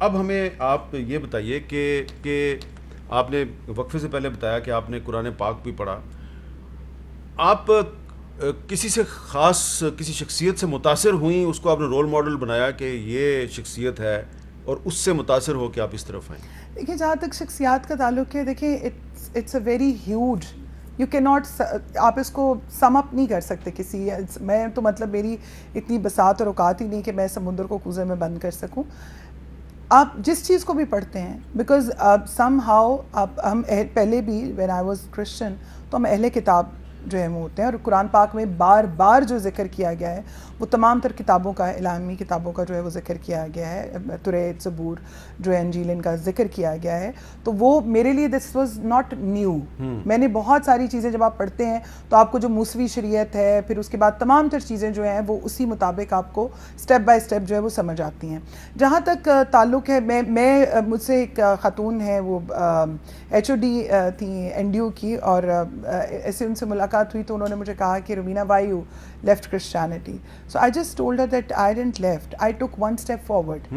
اب ہمیں آپ یہ بتائیے کہ آپ نے وقفے سے پہلے بتایا کہ آپ نے قرآن پاک بھی پڑھا. آپ کسی سے خاص کسی شخصیت سے متاثر ہوئیں, اس کو آپ نے رول ماڈل بنایا کہ یہ شخصیت ہے, اور اس سے متاثر ہو کے آپ اس طرف آئیں؟ دیکھیں جہاں تک شخصیات کا تعلق ہے, دیکھیں it's a very huge, you کی ناٹ, آپ اس کو سم اپ نہیں کر سکتے کسی. میں تو مطلب میری اتنی بساط اور اوقات ہی نہیں کہ میں سمندر کو کوزے میں بند کر سکوں. آپ جس چیز کو بھی پڑھتے ہیں, بیکاز سم ہاؤ ہم پہلے بھی وین آئی واز کرسچن تو ہم اہل کتاب جو ہے وہ ہوتے ہیں, اور قرآن پاک میں بار بار جو ذکر کیا گیا ہے وہ تمام تر کتابوں کا, الہامی کتابوں کا جو ہے وہ ذکر کیا گیا ہے. توریت, زبور جو ہے, انجیل, ان کا ذکر کیا گیا ہے. تو وہ میرے لیے دس واز ناٹ نیو. میں نے بہت ساری چیزیں جب آپ پڑھتے ہیں تو آپ کو جو موسوی شریعت ہے, پھر اس کے بعد تمام تر چیزیں جو ہیں وہ اسی مطابق آپ کو اسٹیپ بائی اسٹیپ جو ہے وہ سمجھ آتی ہیں. جہاں تک تعلق ہے, میں مجھ سے ایک خاتون ہے, وہ ایچ او ڈی تھیں این ڈی یو کی, اور ایسے ان سے ملاقات ہوئی تو انہوں نے مجھے کہا کہ Romina why you left Christianity. So I just told her that I didn't left, I took one step forward,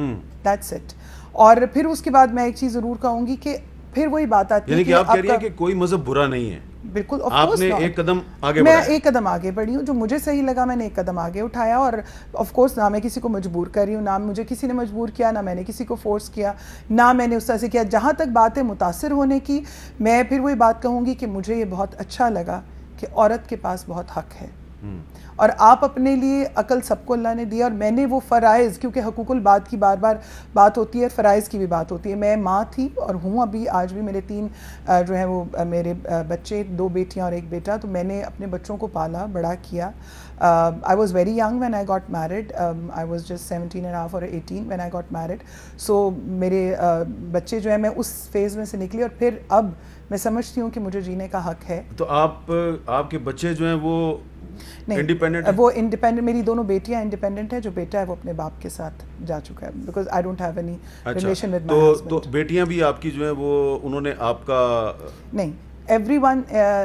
that's it. اور پھر اس کے بعد میں ایک چیز ضرور کہوں گی کہ پھر وہی بات آتی ہے یعنی کہ آپ کہہ رہی ہیں کہ کوئی مذہب برا نہیں ہے. بالکل, آپ نے ایک قدم آگے میں بڑھایا. ایک قدم آگے بڑھی ہوں, جو مجھے صحیح لگا میں نے ایک قدم آگے اٹھایا. اور آف کورس نہ میں کسی کو مجبور کر رہی ہوں, نہ مجھے کسی نے مجبور کیا, نہ میں نے کسی کو فورس کیا, نہ میں نے اس طرح سے کیا. جہاں تک بات ہے متاثر ہونے کی, میں پھر وہی بات کہوں گی کہ مجھے یہ بہت اچھا لگا کہ عورت کے پاس بہت حق ہے, اور آپ اپنے لیے عقل سب کو اللہ نے دیا, اور میں نے وہ فرائض, کیونکہ حقوق البات کی بار بار بات ہوتی ہے, فرائض کی بھی بات ہوتی ہے. میں ماں تھی اور ہوں ابھی, آج بھی میرے 3 جو ہیں وہ میرے بچے, 2 بیٹیاں اور 1 بیٹا. تو میں نے اپنے بچوں کو پالا بڑا کیا. I was very young when I got married. I was just 17 and a half or 18 when I got married. So میرے بچے جو ہیں, میں اس فیز میں سے نکلی, اور پھر اب میں سمجھتی ہوں کہ مجھے جینے کا حق ہے. تو آپ کے بچے جو ہیں وہ انڈیپینڈنٹ؟ وہ انڈیپینڈنٹ, میری دونوں بیٹیاں انڈیپینڈنٹ ہیں. جو بیٹا ہے وہ اپنے باپ کے ساتھ جا چکا ہے, because I don't have any relation with my husband. تو بیٹیاں بھی آپ کی جو ہیں وہ انہوں نے آپ کا نہیں, ایوری ون,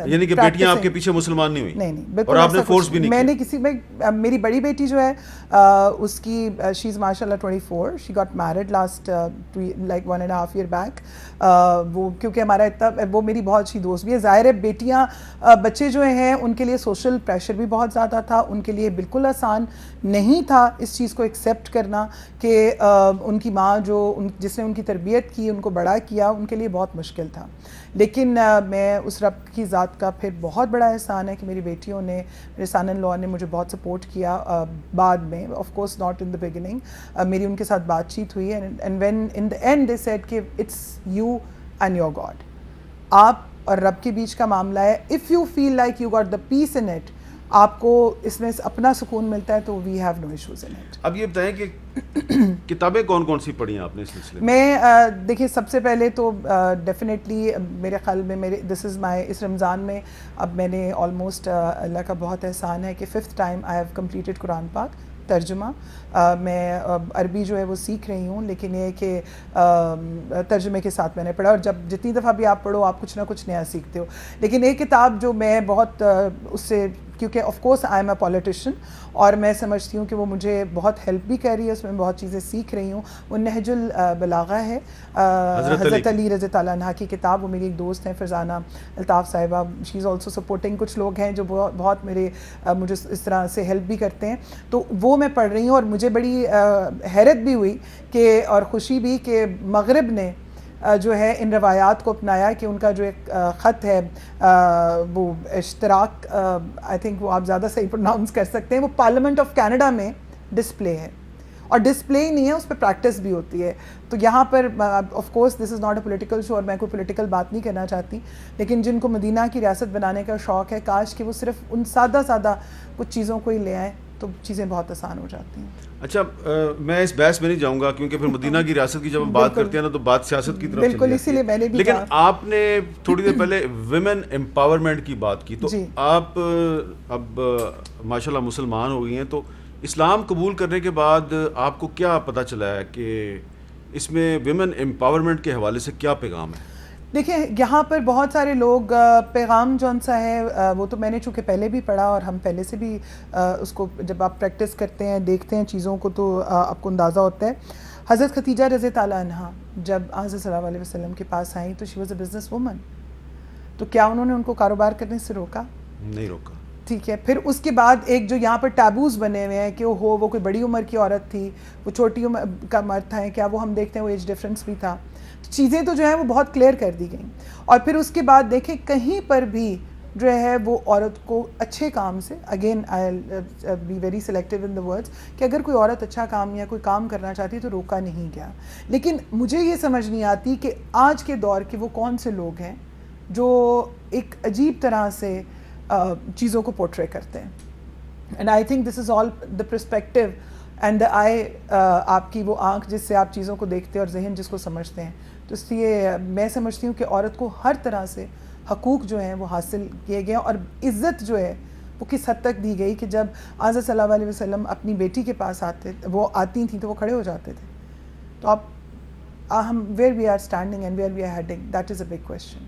یعنی کہ بیٹیاں آپ کے پیچھے مسلمان نہیں ہوئی؟ نہیں بالکل. اور آپ نے فورس بھی نہیں میں نے کسی میں, میری بڑی بیٹی جو ہے اس کی, شی از ماشاء اللہ 24, she got married last like 1.5 year back. وہ کیونکہ ہمارا اتنا, وہ میری بہت اچھی دوست بھی ہے. ظاہر ہے بیٹیاں, بچے جو ہیں ان کے لیے سوشل پریشر بھی بہت زیادہ تھا, ان کے لیے بالکل آسان نہیں تھا اس چیز کو ایکسیپٹ کرنا کہ ان کی ماں جو جس نے ان کی تربیت کی, ان کو بڑا کیا, ان کے لیے بہت مشکل تھا. لیکن میں اس رب کی ذات کا پھر بہت بڑا احسان ہے کہ میری بیٹیوں نے, میرے سن ان لاء نے مجھے بہت سپورٹ کیا بعد میں. Of course not in the beginning, میری ان کے ساتھ بات چیت ہوئی, and when in the end they said کہ it's you and your God, آپ اور رب کے بیچ کا معاملہ ہے. If you feel like you got the peace in it, آپ کو اس میں اپنا سکون ملتا ہے, تو we have no issues in it. اب یہ بتائیں کہ کتابیں کون کون سی پڑھی ہیں آپ نے اس سلسلے میں؟ میں دیکھیے سب سے پہلے تو ڈیفینیٹلی میرے خیال میں دس از مائی, اس رمضان میں اب میں نے آلموسٹ, اللہ کا بہت احسان ہے کہ 5th time I have completed Quran پاک ترجمہ. میں عربی جو ہے وہ سیکھ رہی ہوں, لیکن یہ کہ ترجمے کے ساتھ میں نے پڑھا, اور جب جتنی دفعہ بھی آپ پڑھو آپ کچھ نہ کچھ نیا سیکھتے ہو. لیکن ایک کتاب جو میں بہت اس سے, کیونکہ of course I am a politician, اور میں سمجھتی ہوں کہ وہ مجھے بہت ہیلپ بھی کر رہی ہے, اس میں بہت چیزیں سیکھ رہی ہوں, وہ نہج البلاغہ ہے, حضرت علی رضی اللہ عنہ کی کتاب. وہ میری ایک دوست ہیں فرزانہ الطاف صاحبہ, شی از آلسو سپورٹنگ. کچھ لوگ ہیں جو بہت مجھے اس طرح سے ہیلپ بھی کرتے ہیں, تو وہ میں پڑھ رہی ہوں. اور مجھے بڑی حیرت بھی ہوئی کہ, اور خوشی بھی کہ مغرب نے جو ہے ان روایات کو اپنایا, کہ ان کا جو ایک خط ہے وہ اشتراک, آئی تھنک وہ آپ زیادہ صحیح پروناؤنس کر سکتے ہیں, وہ پارلیمنٹ آف کینیڈا میں ڈسپلے ہے, اور ڈسپلے ہی نہیں ہے, اس پہ پریکٹس بھی ہوتی ہے. تو یہاں پر of course this is not a political show, اور میں کوئی پولیٹیکل بات نہیں کرنا چاہتی, لیکن جن کو مدینہ کی ریاست بنانے کا شوق ہے, کاش کہ وہ صرف ان سادہ کچھ چیزوں کو ہی لے آئیں, تو چیزیں بہت آسان ہو جاتی ہیں. اچھا, میں اس بحث میں نہیں جاؤں گا, کیونکہ پھر مدینہ کی ریاست کی جب ہم بات کرتے ہیں نا تو بات سیاست کی طرف بالکل, اسی لیے میں نے بھی. لیکن آپ نے تھوڑی دیر پہلے ویمن امپاورمنٹ کی بات کی, تو آپ اب ماشاء اللہ مسلمان ہو گئی ہیں, تو اسلام قبول کرنے کے بعد آپ کو کیا پتہ چلا ہے کہ اس میں ویمن امپاورمنٹ کے حوالے سے کیا پیغام ہے؟ دیکھیں یہاں پر بہت سارے لوگ, پیغام جون سا ہے وہ تو میں نے چونکہ پہلے بھی پڑھا, اور ہم پہلے سے بھی اس کو جب آپ پریکٹس کرتے ہیں, دیکھتے ہیں چیزوں کو, تو آپ کو اندازہ ہوتا ہے. حضرت ختیجہ رضی تعالیٰ عنہا جب حضرت صلی اللہ علیہ وسلم کے پاس آئیں تو she was a business woman, تو کیا انہوں نے ان کو کاروبار کرنے سے روکا؟ نہیں روکا. ٹھیک ہے. پھر اس کے بعد ایک جو یہاں پر ٹیبوز بنے ہوئے ہیں کہ وہ کوئی بڑی عمر کی عورت تھی، وہ چھوٹی عمر کا مرد تھا، کیا وہ ہم دیکھتے ہیں وہ ایج ڈفرینس بھی تھا. چیزیں تو جو ہیں وہ بہت کلیئر کر دی گئیں. اور پھر اس کے بعد دیکھیں کہیں پر بھی جو ہے وہ عورت کو اچھے کام سے، again I be very selective in the words, کہ اگر کوئی عورت اچھا کام یا کوئی کام کرنا چاہتی ہے تو روکا نہیں گیا. لیکن مجھے یہ سمجھ نہیں آتی کہ آج کے دور کے وہ کون سے لوگ ہیں جو ایک عجیب طرح سے چیزوں کو پورٹرے کرتے ہیں. And I think this is all the perspective and the eye, آپ کی وہ آنکھ جس سے آپ چیزوں کو دیکھتے ہیں اور ذہن جس کو سمجھتے ہیں. تو اس لیے میں سمجھتی ہوں کہ عورت کو ہر طرح سے حقوق جو ہیں وہ حاصل کیے گئے، اور عزت جو ہے وہ کس حد تک دی گئی کہ جب حضرت صلی اللہ علیہ وسلم اپنی بیٹی کے پاس آتی تھیں تو وہ کھڑے ہو جاتے تھے. تو اب ہم where we are standing and where we are heading, that is a big question.